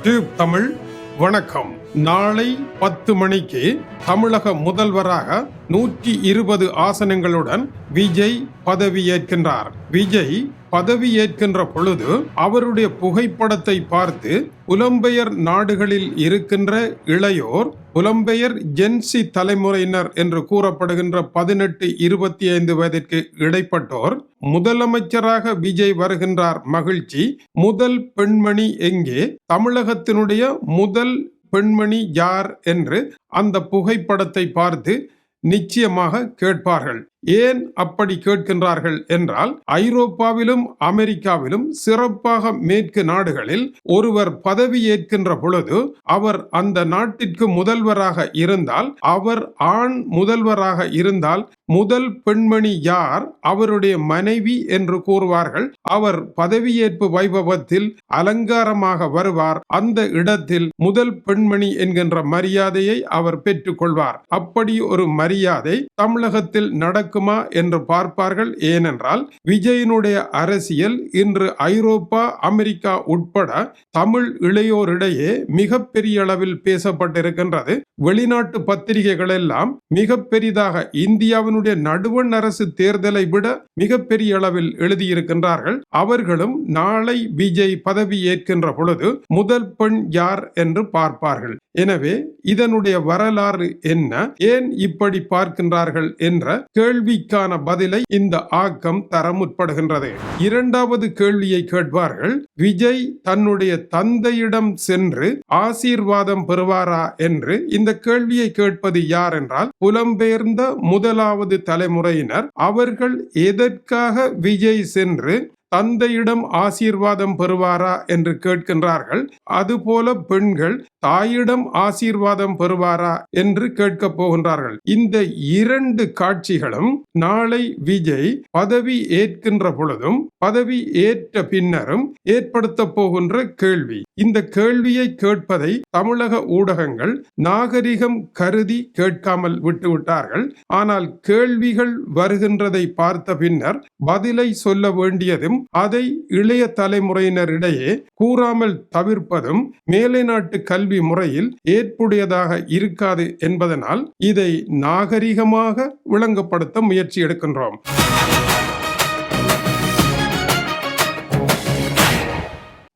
Tube Tamil வணக்கம். நாளை 10 மணிக்கு தமிழக முதல்வராக 120 ஆசனங்களுடன் விஜய் பதவியேற்கின்றார். விஜய் பதவியேற்கின்ற பொழுது அவருடைய புகைப்படத்தை பார்த்து புலம்பெயர் நாடுகளில் இருக்கின்ற இளையோர், புலம்பெயர் ஜென்சி தலைமுறையினர் என்று கூறப்படுகின்ற 18-25 வயதிற்கு இடைப்பட்டோர் முதலமைச்சராக விஜய் வருகின்றார், மகிழ்ச்சி, முதல் பெண்மணி எங்கே, தமிழகத்தினுடைய முதல் பெண்மணி யார் என்று அந்த புகைப்படத்தை பார்த்து நிச்சயமாக கேட்பார்கள். ஏன் அப்படி கேட்கின்றார்கள் என்றால், ஐரோப்பாவிலும் அமெரிக்காவிலும் சிறப்பாக மேற்கு நாடுகளில் ஒருவர் பதவி ஏற்கின்ற பொழுது அவர் அந்த நாட்டிற்கு முதல்வராக இருந்தால், அவர் ஆண் முதல்வராக இருந்தால் முதல் பெண்மணி யார், அவருடைய மனைவி என்று கூறுவார்கள். அவர் பதவியேற்பு வைபவத்தில் அலங்காரமாக வருவார். அந்த இடத்தில் முதல் பெண்மணி என்கின்ற மரியாதையை அவர் பெற்றுக் கொள்வார். அப்படி ஒரு மரியாதை தமிழகத்தில் நடக்குமா என்று பார்ப்பார்கள். ஏனென்றால் விஜயனுடைய அரசியல் இன்று ஐரோப்பா, அமெரிக்கா உட்பட தமிழ் இளையோரிடையே மிகப்பெரிய அளவில் பேசப்பட்டிருக்கின்றது. வெளிநாட்டு பத்திரிகைகள் எல்லாம் மிக பெரிதாக இந்தியாவினுடைய நடுவண் அரசு தேர்தலை விட மிகப்பெரிய அளவில் எழுதியிருக்கின்றார்கள். அவர்களும் நாளை விஜய் பதவி ஏற்கின்ற பொழுது முதல் பெண் யார் என்று பார்ப்பார்கள். எனவே இதனுடைய வரலாறு என்ன, ஏன் இப்படி பார்க்கின்றார்கள் என்ற கேள்விக்கான பதிலை இந்த ஆக்கம் தர முற்படுகின்றது. இரண்டாவது கேள்வியை கேட்பார்கள், விஜய் தன்னுடைய தந்தையிடம் சென்று ஆசீர்வாதம் பெறுவாரா என்று. இந்த கேள்வியை கேட்பது யார் என்றால் புலம்பெயர்ந்த முதலாவது தலைமுறையினர். அவர்கள் எதற்காக விஜய் சென்று தந்தையிடம் ஆசீர்வாதம் பெறுவாரா என்று கேட்கின்றார்கள். அதுபோல பெண்கள் தாயிடம் ஆசீர்வாதம் பெறுவாரா என்று கேட்கப் போகின்றார்கள். இந்த இரண்டு காட்சிகளும் நாளை விஜய் பதவி ஏற்கின்ற பொழுதும் பதவி ஏற்ற பின்னரும் ஏற்படுத்த போகின்ற கேள்வி. இந்த கேள்வியை கேட்பதை தமிழக ஊடகங்கள் நாகரிகம் கருதி கேட்காமல் விட்டுவிட்டார்கள். ஆனால் கேள்விகள் வருகின்றதை பார்த்த பின்னர் பதிலை சொல்ல வேண்டியதும் அதை இளைய தலைமுறையினரிடையே கூறாமல் தவிர்ப்பதும் மேலை நாட்டு கல்வி முறையில் ஏற்புடையதாக இருக்காது என்பதனால் இதை நாகரிகமாக விளங்கப்படுத்த முயற்சி எடுக்கின்றோம்.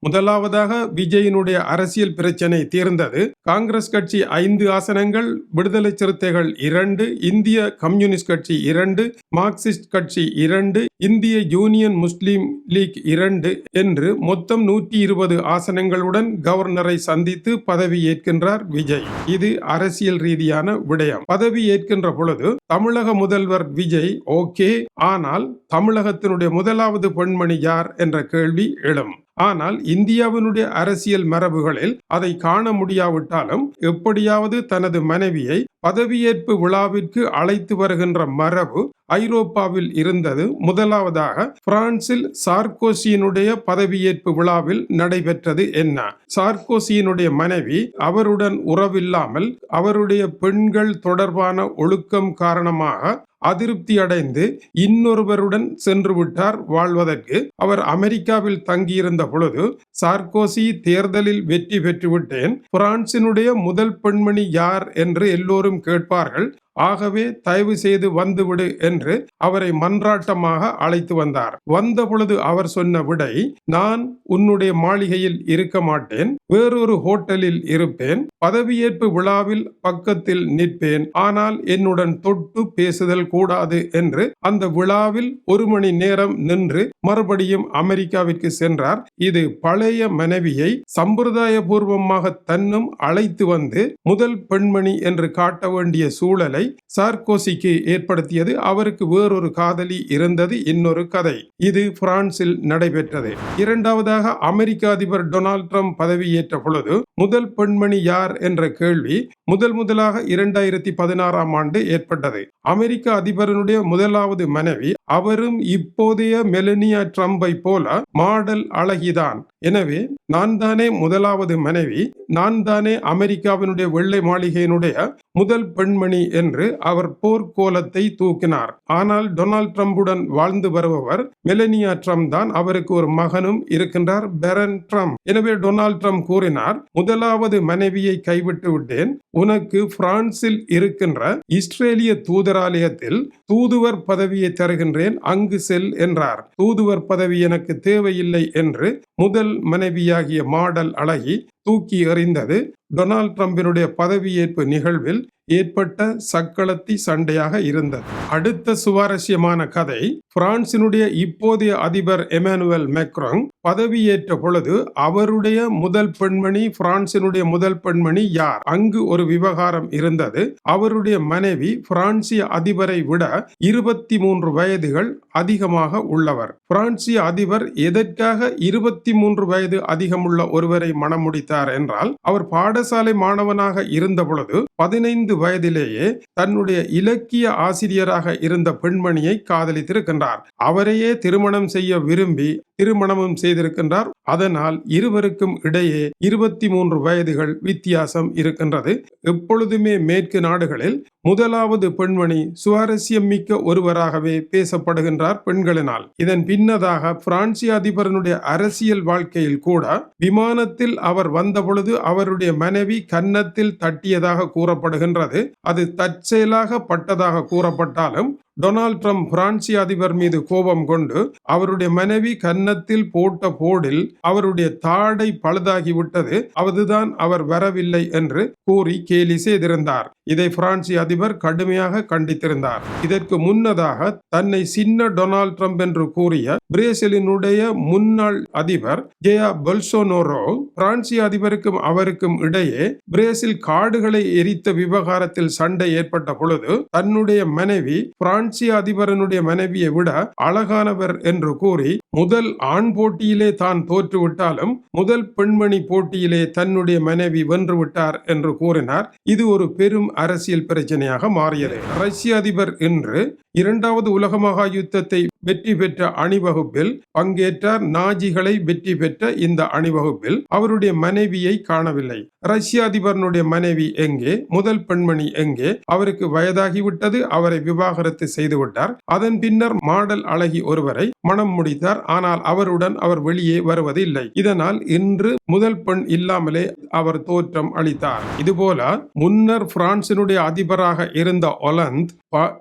முதலாவதாக விஜயினுடைய அரசியல் பிரச்சனை தீர்ந்தது. காங்கிரஸ் கட்சி 5 ஆசனங்கள், விடுதலை சிறுத்தைகள் 2, இந்திய கம்யூனிஸ்ட் கட்சி 2, மார்க்சிஸ்ட் கட்சி 2, இந்திய யூனியன் முஸ்லிம் லீக் 2 என்று மொத்தம் 120 ஆசனங்களுடன் கவர்னரை சந்தித்து பதவி ஏற்கின்றார் விஜய். இது அரசியல் ரீதியான விடயம். பதவி ஏற்கின்ற பொழுது தமிழக முதல்வர் விஜய் ஓகே, ஆனால் தமிழகத்தினுடைய முதலாவது பெண்மணி யார் என்ற கேள்வி எழும். ஆனால் இந்தியாவினுடைய அரசியல் மரபுகளில் அதை காண முடியாவிட்டாலும் எப்படியாவது தனது மனைவியை பதவியேற்பு விழாவிற்கு அழைத்து வருகின்ற மரபு ஐரோப்பாவில் இருந்தது. முதலாவதாக பிரான்சில் சார்கோசியினுடைய பதவியேற்பு விழாவில் நடைபெற்றது என்ன? சார்கோசியினுடைய மனைவி அவருடன் உறவில்லாமல் அவருடைய பெண்கள் தொடர்பான ஒழுக்கம் காரணமாக அதிருப்தி அடைந்து இன்னொருவருடன் சென்று விட்டார் வாழ்வதற்கு. அவர் அமெரிக்காவில் தங்கியிருந்த பொழுது சார்கோசி தேர்தலில் வெற்றி பெற்றுவிட்டேன், பிரான்சினுடைய முதல் பெண்மணி யார் என்று எல்லோரும் கேட்பார்கள், ஆகவே தயவு செய்து வந்துவிடு என்று அவரை மன்றாட்டமாக அழைத்து வந்தார். வந்த பொழுது அவர் சொன்ன விடை, நான் உன்னுடைய மாளிகையில் இருக்க மாட்டேன், வேறொரு ஹோட்டலில் இருப்பேன், பதவியேற்பு விழாவில் பக்கத்தில் நிற்பேன், ஆனால் என்னுடன் தொட்டு பேசுதல் கூடாது என்று அந்த விழாவில் 1 மணி நேரம் நின்று மறுபடியும் அமெரிக்காவிற்கு சென்றார். இது பழைய மனைவியை சம்பிரதாய பூர்வமாக தன்னும் அழைத்து வந்து முதல் பெண்மணி என்று காட்ட வேண்டிய சூழலை சார்கோசிக்கு ஏற்படுத்தியது. அவருக்கு வேறொரு காதலி இருந்தது, இன்னொரு கதை. இது பிரான்சில் நடைபெற்றது. இரண்டாவதாக அமெரிக்க அதிபர் டொனால்ட் ட்ரம்ப் பதவியேற்ற பொழுது முதல் பெண்மணி யார் என்ற கேள்வி முதலாக 2016ஆம் ஆண்டு ஏற்பட்டது. அமெரிக்க அதிபரனுடைய முதலாவது மனைவி, அவரும் இப்போதைய மெலனியா ட்ரம்பை போல மாடல் அழகிதான். எனவே நான் தானே முதலாவது மனைவி, நான் தானே அமெரிக்காவினுடைய வெள்ளை மாளிகையினுடைய முதல் பெண்மணி என்று அவர் போர்க்கோலத்தை தூக்கினார். ஆனால் டொனால்ட் ட்ரம்புடன் வாழ்ந்து வருபவர் மெலனியா ட்ரம்ப் தான். அவருக்கு ஒரு மகனும் இருக்கின்றார், பெரன் ட்ரம்ப். எனவே டொனால்ட் ட்ரம்ப் கூறினார், முதலாவது மனைவியை கைவிட்டு விட்டேன், உனக்கு பிரான்சில் இருக்கின்ற இஸ்ரேலிய தூதராலயத்தில் தூதுவர் பதவியை தருகின்றேன், அங்கு செல் என்றார். தூதுவர் பதவி எனக்கு தேவையில்லை என்று முதல் மனைவியாகிய மாடல் அழகி தூக்கி எறிந்தது டொனால்ட் ட்ரம்பினுடைய பதவியேற்பு நிகழ்வில் ஏற்பட்ட சக்களத்தி சண்டையாக இருந்தது. அடுத்த சுவாரஸ்யமான கதை, பிரான்சினுடைய இப்போதைய அதிபர் எமானுவேல் மேக்ரோன் பதவியேற்ற பொழுது அவருடைய முதல் பெண்மணி, பிரான்சினுடைய முதல் பெண்மணி யார்? அங்கு ஒரு விவகாரம் இருந்தது. அவருடைய மனைவி பிரான்சிய அதிபரை விட 23 வயதுகள் அதிகமாக உள்ளவர். பிரான்சிய அதிபர் எதற்காக 23 வயது அதிகமுள்ள ஒருவரை மணம் முடித்தார் என்றால், அவர் பாடசாலை மாணவனாக இருந்த பொழுது 15 வயதிலேயே தன்னுடைய இலக்கிய ஆசிரியராக இருந்த பெண்மணியை காதலித்திருக்கின்றார். அவரையே திருமணம் செய்ய விரும்பி திருமணமும் செய்திருக்கின்றார். அதனால் இருவருக்கும் இடையே 23 வயதுகள் வித்தியாசம் இருக்கின்றது. எப்பொழுதுமே மேற்கு நாடுகளில் முதலாவது பெண்மணி சுவாரஸ்யம் மிக்க ஒருவராகவே பேசப்படுகின்றார் பெண்களினால். இதன் பின்னதாக பிரான்சிய அதிபரனுடைய அரசியல் வாழ்க்கையில் கூட விமானத்தில் அவர் வந்த பொழுது அவருடைய மனைவி கன்னத்தில் தட்டியதாக கூறப்படுகின்றது. அது தற்செயலாக பட்டதாக கூறப்பட்டாலும் டொனால்ட் ட்ரம்ப் பிரான்சிய அதிபர் மீது கோபம் கொண்டு அவருடைய மனைவி கன்னத்தில் போட்ட போடில் அவருடைய தாடை பழுதாகிவிட்டது, அதுதான் அவர் வரவில்லை என்று கூறி கேலி செய்திருந்தார். இதை பிரான்சிய அதிபர் கடுமையாக கண்டித்திருந்தார். இதற்கு முன்னதாக தன்னை சின்ன டொனால்ட் ட்ரம்ப் என்று கூறிய பிரேசிலினுடைய முன்னாள் அதிபர் ஜெயா பொல்சோனாரோ பிரான்சிய அதிபருக்கும் அவருக்கும் இடையே பிரேசில் காடுகளை எரித்த விவகாரத்தில் சண்டை ஏற்பட்ட பொழுது தன்னுடைய மனைவி பிரான்சிய அதிபரனுடைய மனைவியை விட அழகானவர் என்று கூறி முதல் ஆண் போட்டியிலே தான் தோற்றுவிட்டாலும் முதல் பெண்மணி போட்டியிலே தன்னுடைய மனைவி வென்று விட்டார் என்று கூறினார். இது ஒரு பெரும் அரசியல் பிரச்சனையாக மாறியது. ரஷ்ய அதிபர் இன்று 2வது உலக மகா யுத்தத்தை வெற்றி பெற்ற அணிவகுப்பில் பங்கேற்றார். நாஜிகளை வெற்றி பெற்ற இந்த அணிவகுப்பில் அவருடைய மனைவியை காணவில்லை. ரஷ்ய அதிபரனுடைய மனைவி எங்கே? முதல் பெண்மணி எங்கே? அவருக்கு வயதாகிவிட்டது, அவரை விவாகரத்து செய்துவிட்டார். அதன் பின்னர் மாடல் அழகி ஒருவரை மணம் முடித்தார். ஆனால் அவருடன் அவர் வெளியே வருவதில்லை. இதனால் இன்று முதல் பெண் இல்லாமலே அவர் தோற்றம் அளித்தார். இதுபோல முன்னர் பிரான்சினுடைய அதிபராக இருந்த ஒலந்த்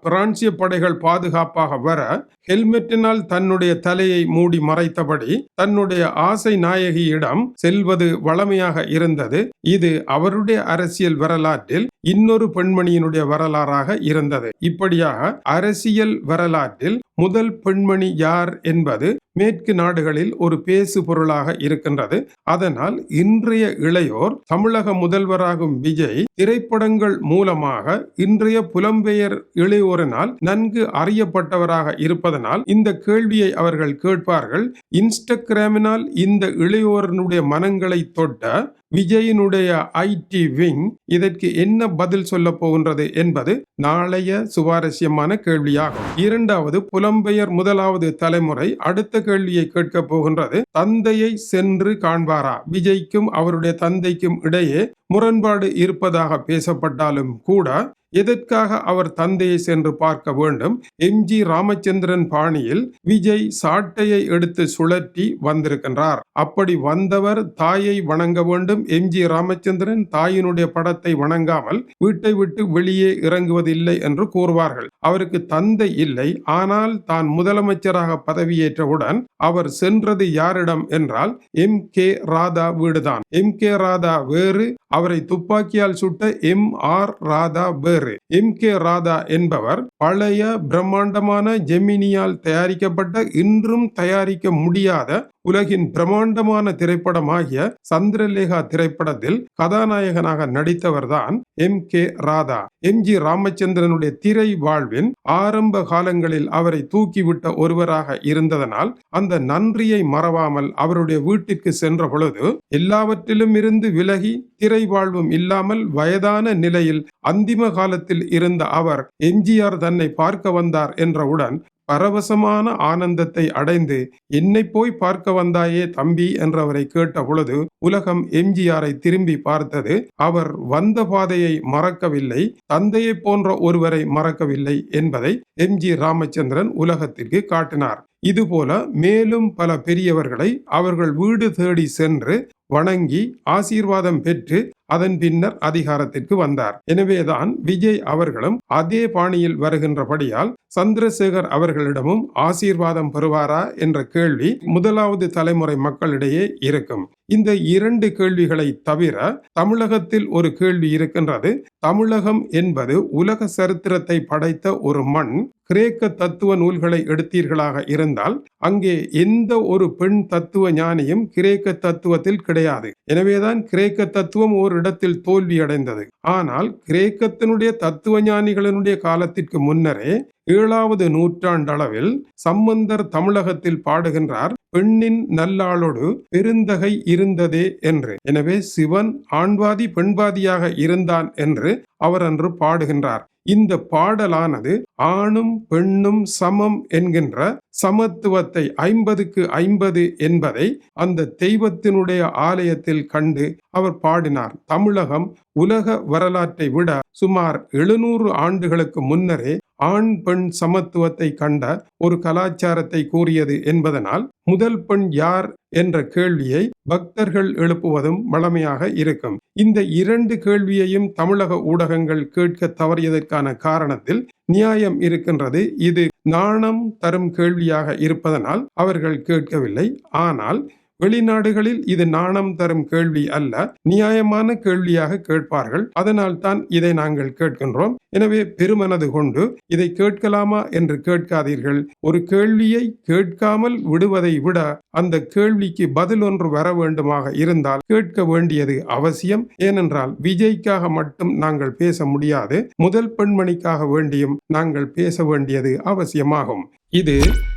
பிரான்சிய படைகள் பாதுகாப்பாக வர ஹெல்மெட்டினால் தன்னுடைய தலையை மூடி மறைத்தபடி தன்னுடைய ஆசை நாயகியிடம் செல்வது வழமையாக இருந்தது. இது அவருடைய அரசியல் வரலாற்றில் இன்னொரு பெண்மணியினுடைய வரலாறாக இருந்தது. இப்படியாக அரசியல் வரலாற்றில் முதல் பெண்மணி யார் என்பது மேற்கு நாடுகளில் ஒரு பேசு பொருளாக இருக்கின்றது. அதனால் இன்றைய இளையோர் தமிழக முதல்வராகும் விஜய் திரைப்படங்கள் மூலமாக இன்றைய புலம்பெயர் இளையோரினால் நன்கு அறியப்பட்டவராக இருப்பதனால் இந்த கேள்வியை அவர்கள் கேட்பார்கள். இன்ஸ்டாகிராமினால் இந்த இளையோரனுடைய மனங்களை தொட்ட விஜயினுடைய ஐடி விங் இதற்கு என்ன பதில் சொல்ல போகின்றது என்பது நாளைய சுவாரஸ்யமான கேள்வியாகும். 2வது புலம்பெயர் முதலாவது தலைமுறை அடுத்த கேள்வியை கேட்க போகின்றது. தந்தையை சென்று காண்பாரா? விஜய்க்கும் அவருடைய தந்தைக்கும் இடையே முரண்பாடு இருப்பதாக பேசப்பட்டாலும் கூட எதற்காக அவர் தந்தையை சென்று பார்க்க வேண்டும்? எம்ஜி ராமச்சந்திரன் பாணியில் விஜய் சாட்டையை எடுத்து சுழற்றி வந்திருக்கின்றார். அப்படி வந்தவர் தாயை வணங்க வேண்டும். எம்ஜி ராமச்சந்திரன் தாயினுடைய படத்தை வணங்காமல் வீட்டை விட்டு வெளியே இறங்குவதில்லை என்று கூறுவார்கள். அவருக்கு தந்தை இல்லை. ஆனால் தான் முதலமைச்சராக பதவியேற்றவுடன் அவர் சென்றது யாரிடம் என்றால் MK ராதா வீடுதான். MK ராதா வேறு, அவரை துப்பாக்கியால் சுட்ட MR ராதா வேறு. MK ராதா என்பவர் பழைய பிரம்மாண்டமான ஜெமினியால் தயாரிக்கப்பட்ட இன்றும் தயாரிக்க முடியாத உலகின் பிரம்மாண்டமான திரைப்படமாகிய சந்திரலேகா திரைப்படத்தில் கதாநாயகனாக நடித்தவர்தான் MK ராதா. எம்ஜி ராமச்சந்திரனுடைய திரை வாழ்வின் ஆரம்ப காலங்களில் அவரை தூக்கிவிட்ட ஒருவராக இருந்ததனால் அந்த நன்றியை மறவாமல் அவருடைய வீட்டிற்கு சென்ற பொழுது எல்லாவற்றிலும் இருந்து விலகி திரை வாழ்வும் இல்லாமல் வயதான நிலையில் அந்திம காலத்தில் இருந்த அவர் எம்ஜிஆர் தன்னை பார்க்க வந்தார் என்றவுடன் பரவசமான ஆனந்தத்தை அடைந்து என்னை போய் பார்க்க வந்தாயே தம்பி என்றவரை கேட்ட பொழுது உலகம் எம்ஜிஆரை திரும்பி பார்த்தது. அவர் வந்த பாதையை மறக்கவில்லை, தந்தையை போன்ற ஒருவரை மறக்கவில்லை என்பதை எம்ஜி ராமச்சந்திரன் உலகத்திற்கு காட்டினார். இதுபோல மேலும் பல பெரியவர்களை அவர்கள் வீடு தேடி சென்று வணங்கி ஆசீர்வாதம் பெற்று அதன் பின்னர் அதிகாரத்திற்கு வந்தார். எனவேதான் விஜய் அவர்களும் அதே பாணியில் வருகின்றபடியால் சந்திரசேகர் அவர்களிடமும் ஆசீர்வாதம் பெறுவாரா என்ற கேள்வி முதலாவது தலைமுறை மக்களிடையே இருக்கும். இந்த 2 கேள்விகளை தவிர தமிழகத்தில் ஒரு கேள்வி இருக்கின்றது. தமிழகம் என்பது உலக சரித்திரத்தை படைத்த ஒரு மண். கிரேக்க தத்துவ நூல்களை எடுத்தீர்களாக இருந்தால் அங்கே எந்த ஒரு பெண் தத்துவ ஞானியும் கிரேக்க தத்துவத்தில் கிடையாது. எனவேதான் கிரேக்க தத்துவம் ஒரு இடத்தில் தோல்வி அடைந்தது. ஆனால் கிரேக்கத்தினுடைய தத்துவ ஞானிகளினுடைய காலத்திற்கு முன்னரே 7வது நூற்றாண்டளவில் சம்பந்தர் தமிழகத்தில் பாடுகின்றார், பெண்ணின் நல்லாளோடு பெருந்தகை இருந்ததே என்று. எனவே சிவன் ஆண்பாதி பெண்பாதியாக இருந்தான் என்று அவர் அன்று பாடுகின்றார். இந்த பாடலானது ஆணும் பெண்ணும் சமம் என்கின்ற சமத்துவத்தை 50க்கு 50 என்பதை அந்த தெய்வத்தினுடைய ஆலயத்தில் கண்டு அவர் பாடினார். தமிழகம் உலக வரலாற்றை விட சுமார் 700 ஆண்டுகளுக்கு முன்னரே ஆண் பெண் சமத்துவத்தை கண்ட ஒரு கலாச்சாரத்தை கூறியது என்பதனால் முதல் பெண் யார் என்ற கேள்வியை பக்தர்கள் எழுப்புவதும் வழமையாக இருக்கும். இந்த 2 கேள்வியையும் தமிழக ஊடகங்கள் கேட்க தவறியதற்கான காரணத்தில் நியாயம் இருக்கின்றது. இது நாணம் தரும் கேள்வியாக இருப்பதனால் அவர்கள் கேட்கவில்லை. ஆனால் வெளிநாடுகளில் இது நாணம் தரும் கேள்வி அல்ல, நியாயமான கேள்வியாக கேட்பார்கள். அதனால் தான் இதை நாங்கள் கேட்கின்றோம். எனவே பெருமனது கொண்டு இதை கேட்கலாமா என்று கேட்காதீர்கள். ஒரு கேள்வியை கேட்காமல் விடுவதை விட அந்த கேள்விக்கு பதில் ஒன்று வர வேண்டுமாக இருந்தால் கேட்க வேண்டியது அவசியம். ஏனென்றால் விஜய்க்காக மட்டும் நாங்கள் பேச முடியாது, முதல் பெண்மணிக்காக வேண்டியும் நாங்கள் பேச வேண்டியது அவசியமாகும். இது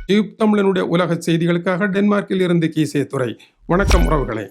டியூப் தமிழனுடைய உலக செய்திகளுக்காக டென்மார்க்கில் இருந்து கீசே துரை. வணக்கம் உறவுகளே.